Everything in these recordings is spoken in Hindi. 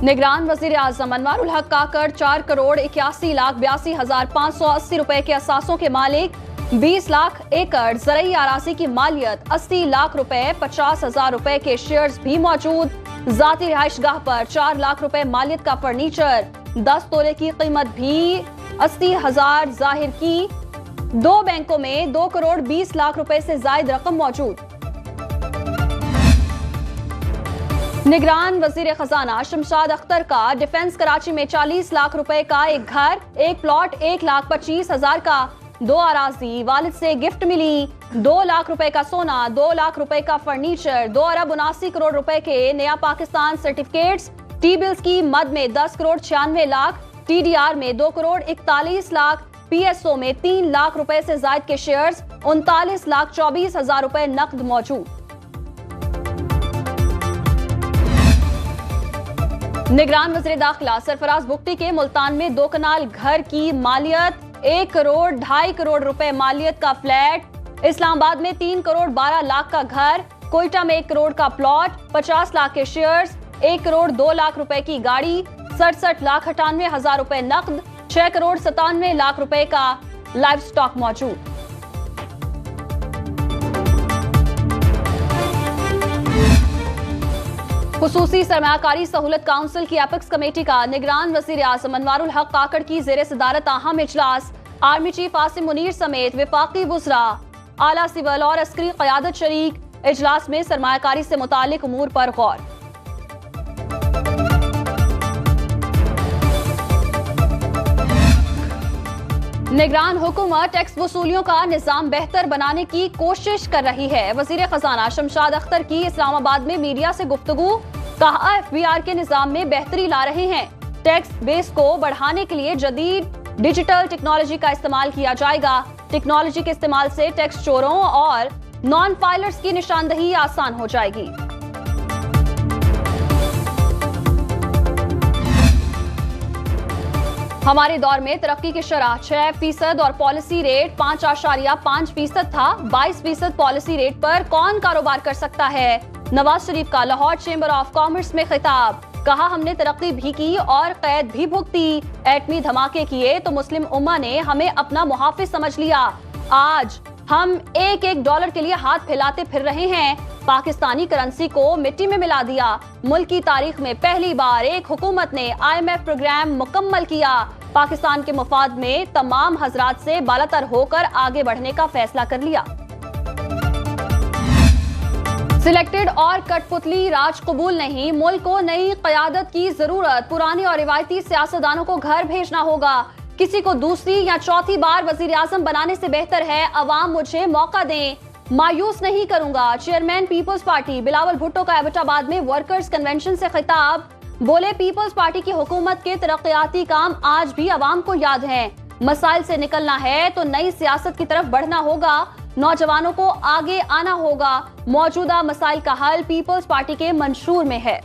निगरान वजीर आजम अनवारुल हक काकड़ 4 करोड़ 81,82,580 रुपए के असासों के मालिक, 20 लाख एकड़ ज़रई आराजी की मालियत, 80 लाख रुपए 50,000 रुपए के शेयर्स भी मौजूद। जाती रिहाइशगाह पर 4 लाख रुपए मालियत का फर्नीचर, 10 तोले की कीमत भी 80,000 जाहिर की। 2 बैंकों में 2 करोड़ 20 लाख रुपए से जायद रकम मौजूद। निगरान वजीर खजाना शमशाद अख्तर का डिफेंस कराची में 40 लाख रुपए का एक घर, एक प्लॉट, 1,25,000 का 2 अराजी वालिद से गिफ्ट मिली। 2 लाख रुपए का सोना, 2 लाख रुपए का फर्नीचर, 2 अरब 79 करोड़ रुपए के नया पाकिस्तान सर्टिफिकेट्स, टी बिल्स की मद में 10 करोड़ 96 लाख, TDR में 2 करोड़ 41 लाख, PSO में 3 लाख रुपए से जायद के शेयर्स, 39,24,000 रुपए नकद मौजूद। निगरान वज़ीर दाखिला सरफराज बुख्ती के मुल्तान में 2 कनाल घर की मालियत, 1 करोड़ 2.5 करोड़ रुपए मालियत का फ्लैट, इस्लामाबाद में 3 करोड़ 12 लाख का घर, कोयटा में 1 करोड़ का प्लॉट, 50 लाख के शेयर्स, 1 करोड़ 2 लाख रुपए की गाड़ी, 67,98,000 रुपए नकद, 6 करोड़ 97 लाख रुपए का लाइव स्टॉक मौजूद। खुसूसी सरमायाकारी सहूलत काउंसिल की एपिक्स कमेटी का निगरान वजीर आजम अनवारुल हक काकड़ की जेर सदारत अहम इजलास, आर्मी चीफ आसिम मुनीर समेत विफाकी वुज़रा, आला सिविल और अस्करी क़यादत शरीक। इजलास में सरमायाकारी से मुतालिक उमूर पर गौर। निगरान हुकूमत टैक्स वसूलियों का निजाम बेहतर बनाने की कोशिश कर रही है। वजीर खजाना शमशाद अख्तर की इस्लामाबाद में मीडिया से गुफ्तगू, कहा FBR के निजाम में बेहतरी ला रहे हैं। टैक्स बेस को बढ़ाने के लिए जदीद डिजिटल टेक्नोलॉजी का इस्तेमाल किया जाएगा। टेक्नोलॉजी के इस्तेमाल से टैक्स चोरों और नॉन फाइलर्स की निशानदही आसान हो जाएगी। हमारे दौर में तरक्की की शरह 6% और पॉलिसी रेट 5.5% था। 22% पॉलिसी रेट पर कौन कारोबार कर सकता है? नवाज शरीफ का लाहौर चेंबर ऑफ कॉमर्स में खिताब, कहा हमने तरक्की भी की और कैद भी भुगती। एटमी धमाके किए तो मुस्लिम उम्मा ने हमें अपना मुहाफिज समझ लिया। आज हम एक डॉलर के लिए हाथ फैलाते फिर रहे हैं। पाकिस्तानी करेंसी को मिट्टी में मिला दिया। मुल्क की तारीख में पहली बार एक हुकूमत ने IMF प्रोग्राम मुकम्मल किया। पाकिस्तान के मफाद में तमाम हजरात से बालातर होकर आगे बढ़ने का फैसला कर लिया। सिलेक्टेड और कठपुतली राज कबूल नहीं, मुल्क को नई क़यादत की जरूरत। पुरानी और रिवायती सियासतदानों को घर भेजना होगा। किसी को दूसरी या चौथी बार वजीर आजम बनाने से बेहतर है अवाम मुझे मौका दें, मायूस नहीं करूंगा। चेयरमैन पीपल्स पार्टी बिलावल भुट्टो का एबटाबाद में वर्कर्स कन्वेंशन से खिताब, बोले पीपल्स पार्टी की हुकूमत के तरक्याती काम आज भी अवाम को याद हैं। मसाइल से निकलना है तो नई सियासत की तरफ बढ़ना होगा। नौजवानों को आगे आना होगा। मौजूदा मसाइल का हल पीपल्स पार्टी के मंशूर में है।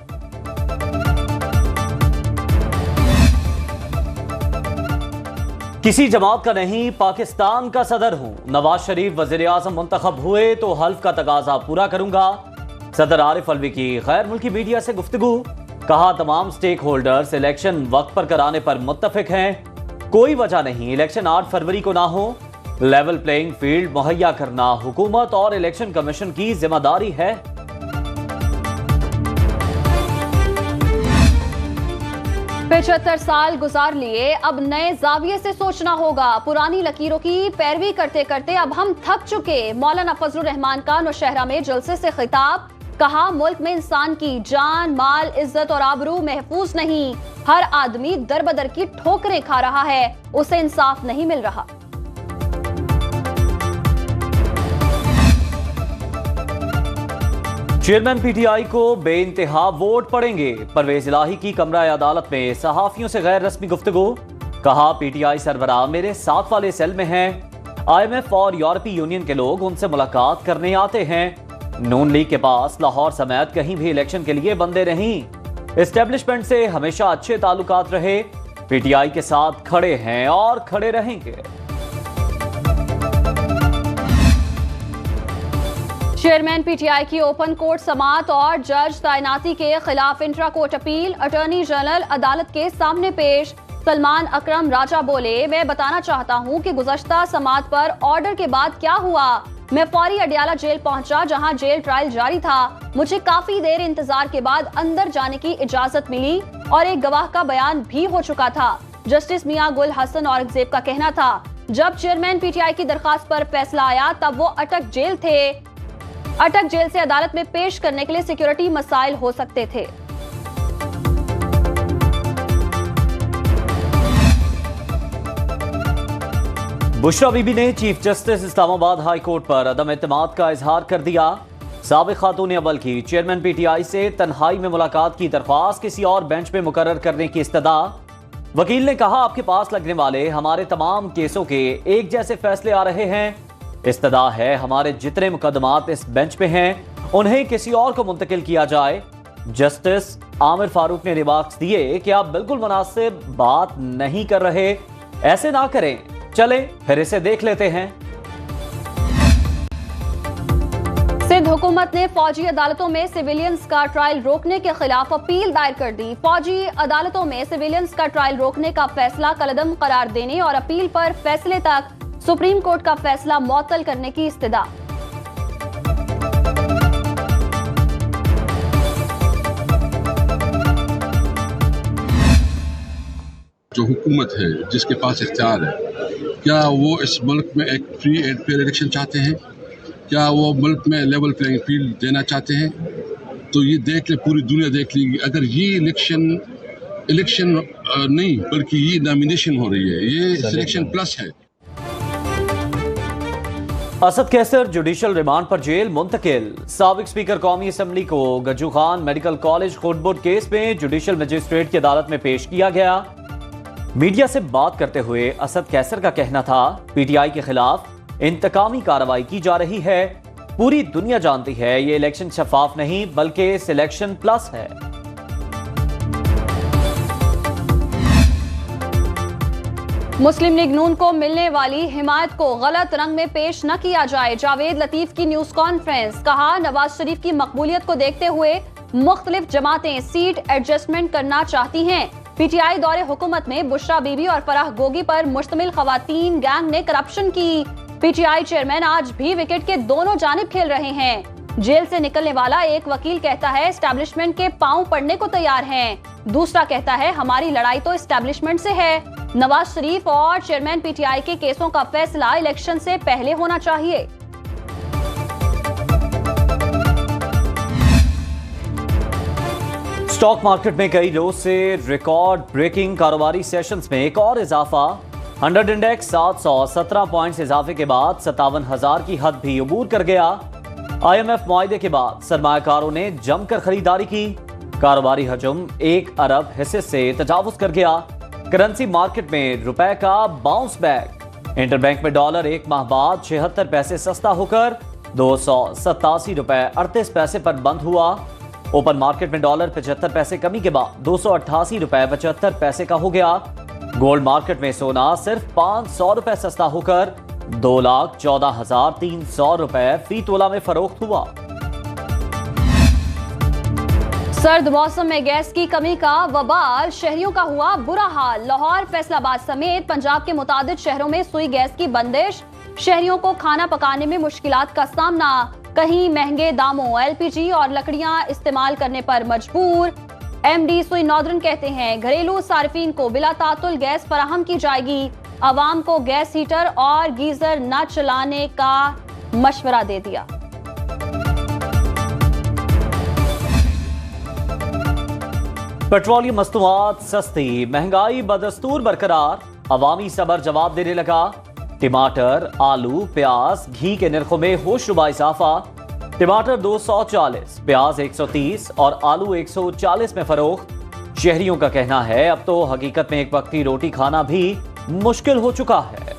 किसी जमात का नहीं, पाकिस्तान का सदर हूं। नवाज शरीफ वजीर आजम मुंतखब हुए तो हल्फ का तकाजा पूरा करूंगा। सदर आरिफ अलवी की गैर मुल्की मीडिया से गुफ्तगू, कहा तमाम स्टेक होल्डर्स इलेक्शन वक्त पर कराने पर मुत्तफिक हैं। कोई वजह नहीं इलेक्शन 8 फरवरी को ना हो। लेवल प्लेइंग फील्ड मुहैया करना हुकूमत और इलेक्शन कमीशन की जिम्मेदारी है। 75 साल गुजार लिए, अब नए जाविये से सोचना होगा। पुरानी लकीरों की पैरवी करते करते अब हम थक चुके। मौलाना फजलुर रहमान का नौशहरा में जलसे से खिताब, कहा मुल्क में इंसान की जान, माल, इज्जत और आबरू महफूज नहीं। हर आदमी दर बदर की ठोकरें खा रहा है, उसे इंसाफ नहीं मिल रहा। चेयरमैन PTI को बेइंतहा वोट पड़ेंगे। परवेज इलाही की कमरा अदालत में सहाफियों से गैर रस्मी गुफ्तगू, कहा PTI सरबराह मेरे साथ वाले सेल में हैं। IMF और यूरोपीय यूनियन के लोग उनसे मुलाकात करने आते हैं। नून लीग के पास लाहौर समेत कहीं भी इलेक्शन के लिए बंदे नहीं। एस्टेब्लिशमेंट से हमेशा अच्छे ताल्लुकात रहे। PTI के साथ खड़े हैं और खड़े रहेंगे। चेयरमैन पीटीआई की ओपन कोर्ट समाअत और जज तैनाती के खिलाफ intra court appeal attorney general अदालत के सामने पेश। सलमान अकरम राजा बोले, मैं बताना चाहता हूं कि गुज़श्ता समाअत पर ऑर्डर के बाद क्या हुआ। मैं फौरी अडियाला जेल पहुंचा जहां जेल ट्रायल जारी था। मुझे काफी देर इंतजार के बाद अंदर जाने की इजाजत मिली और एक गवाह का बयान भी हो चुका था। जस्टिस मियां गुल हसन औरंगजेब का कहना था, जब चेयरमैन पीटीआई की दरखास्त पर फैसला आया तब वो अटक जेल थे। अटक जेल से अदालत में पेश करने के लिए सिक्योरिटी मसाइल हो सकते थे। बुशरा बीबी ने chief justice Islamabad high court पर अदम एतमाद का इजहार कर दिया। साबिक खातून अव्वल की चेयरमैन पीटीआई से तन्हाई में मुलाकात की दरख्वास्त किसी और बेंच पे मुकर्रर करने की इस्तदा। वकील ने कहा, आपके पास लगने वाले हमारे तमाम केसों के एक जैसे फैसले आ रहे हैं। इस्तदा है हमारे जितने मुकदमात इस बेंच पे हैं उन्हें किसी और को मुंतकिल किया जाए। जस्टिस आमिर फारूक ने रिमार्क्स दिए कि आप बिल्कुल मुनासिब बात नहीं कर रहे, ऐसे ना करें, चले फिर इसे देख लेते हैं। सिंध हुकूमत ने फौजी अदालतों में सिविलियंस का ट्रायल रोकने के खिलाफ अपील दायर कर दी। फौजी अदालतों में सिविलियंस का ट्रायल रोकने का फैसला कलअदम करार देने और अपील पर फैसले तक सुप्रीम कोर्ट का फैसला मुअत्तल करने की इस्तदा। जो हुकूमत है, जिसके पास इख्तियार है, क्या वो इस मुल्क में एक फ्री एंड फेयर इलेक्शन चाहते हैं? क्या वो मुल्क में लेवल प्लेइंग फील्ड देना चाहते हैं? तो ये देख ले, पूरी दुनिया देख लेगी। अगर ये इलेक्शन नहीं बल्कि ये नॉमिनेशन हो रही है, ये सिलेक्शन प्लस है। असद कैसर जुडिशल रिमांड पर जेल मुंतकिल। साबिक स्पीकर कौमी असम्बली को गज्जू खान मेडिकल कॉलेज खुर्दबुर्द केस में जुडिशल मजिस्ट्रेट की अदालत में पेश किया गया। मीडिया से बात करते हुए असद कैसर का कहना था, पीटीआई के खिलाफ इंतकामी कार्रवाई की जा रही है। पूरी दुनिया जानती है ये इलेक्शन शफाफ नहीं बल्कि सिलेक्शन प्लस है। मुस्लिम लीग नून को मिलने वाली हिमायत को गलत रंग में पेश न किया जाए। जावेद लतीफ की न्यूज कॉन्फ्रेंस। कहा, नवाज शरीफ की मकबूलियत को देखते हुए मुख्तलिफ जमातें सीट एडजस्टमेंट करना चाहती हैं। पीटीआई दौरे हुकूमत में बुशरा बीबी और फराह गोगी पर मुश्तमिल खवातीन गैंग ने करप्शन की। पीटीआई चेयरमैन आज भी विकेट के दोनों जानिब खेल रहे हैं। जेल से निकलने वाला एक वकील कहता है एस्टैब्लिशमेंट के पांव पड़ने को तैयार हैं। दूसरा कहता है हमारी लड़ाई तो एस्टैब्लिशमेंट से है। नवाज शरीफ और चेयरमैन पीटीआई के केसों का फैसला इलेक्शन से पहले होना चाहिए। स्टॉक मार्केट में कई रोज से रिकॉर्ड ब्रेकिंग कारोबारी सेशंस में एक और इजाफा। 100 इंडेक्स 717 पॉइंट्स इजाफे के बाद 57,000 की हद भी अबूर कर गया। आईएमएफ मुआहदे के बाद सरमायाकारों ने जमकर खरीदारी की। कारोबारी हजम 1 अरब हिस्से से तजावुज कर गया। करेंसी मार्केट में रुपए का बाउंस बैक। इंटरबैंक में डॉलर एक माह बाद 76 पैसे सस्ता होकर 287 रुपए 38 पैसे पर बंद हुआ। ओपन मार्केट में डॉलर 75 पैसे कमी के बाद 288 रुपए 75 पैसे का हो गया। गोल्ड मार्केट में सोना सिर्फ 500 रुपए सस्ता होकर 2,14,300 रुपए फी तोला में फरोख्त हुआ। सर्द मौसम में गैस की कमी का वबाल, शहरियों का हुआ बुरा हाल। लाहौर, फैसलाबाद समेत पंजाब के मुतादिद शहरों में सुई गैस की बंदिश। शहरियों को खाना पकाने में मुश्किलात का सामना। कहीं महंगे दामों एलपीजी और लकड़ियां इस्तेमाल करने पर मजबूर। एमडी सुई नॉर्दर्न कहते हैं घरेलू सार्फिन को बिला तातुल गैस फराहम की जाएगी। आवाम को गैस हीटर और गीजर न चलाने का मशवरा दे दिया। पेट्रोलियम मस्तूआत सस्ती, महंगाई बदस्तूर बरकरार। अवामी सबर जवाब देने लगा। टमाटर, आलू, प्याज, घी के निर्खों में होशरुबा इजाफा। टमाटर 240, प्याज 130 और आलू 140 में फरोख्त। शहरियों का कहना है अब तो हकीकत में एक वक्त की रोटी खाना भी मुश्किल हो चुका है।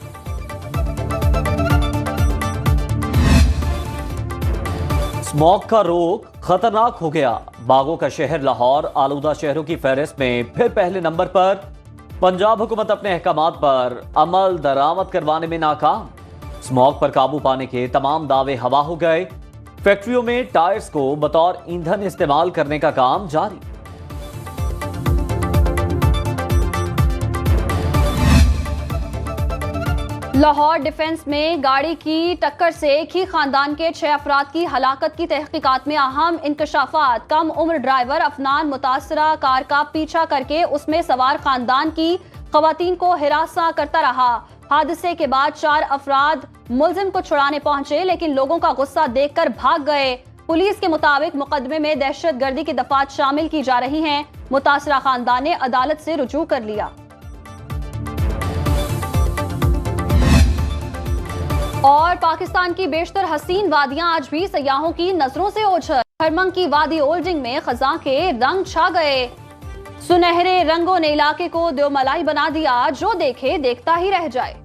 स्मॉग का रोग खतरनाक हो गया। बागों का शहर लाहौर आलूदा शहरों की फहरिस्त में फिर पहले नंबर पर। पंजाब हुकूमत अपने अहकामात पर अमल दरामद करवाने में नाकाम। स्मॉग पर काबू पाने के तमाम दावे हवा हो गए। फैक्ट्रियों में टायर्स को बतौर ईंधन इस्तेमाल करने का काम जारी। लाहौर डिफेंस में गाड़ी की टक्कर से एक ही खानदान के 6 अफराद की हलाकत की तहकीकात में अहम इंकशाफात। कम उम्र ड्राइवर अफनान मुतासरा कार का पीछा करके उसमें सवार खानदान की खवातीन को हिरासा करता रहा। हादसे के बाद 4 अफराद मुलजिम को छुड़ाने पहुंचे, लेकिन लोगों का गुस्सा देखकर भाग गए। पुलिस के मुताबिक मुकदमे में दहशतगर्दी की दफात शामिल की जा रही हैं। मुतासरा खानदान ने अदालत से रुजू कर लिया। और पाकिस्तान की बेशतर हसीन वादियां आज भी सयाहों की नजरों से ओझल। खरमंग की वादी ओल्डिंग में खजा के रंग छा गए। सुनहरे रंगों ने इलाके को देवमलाई बना दिया, जो देखे देखता ही रह जाए।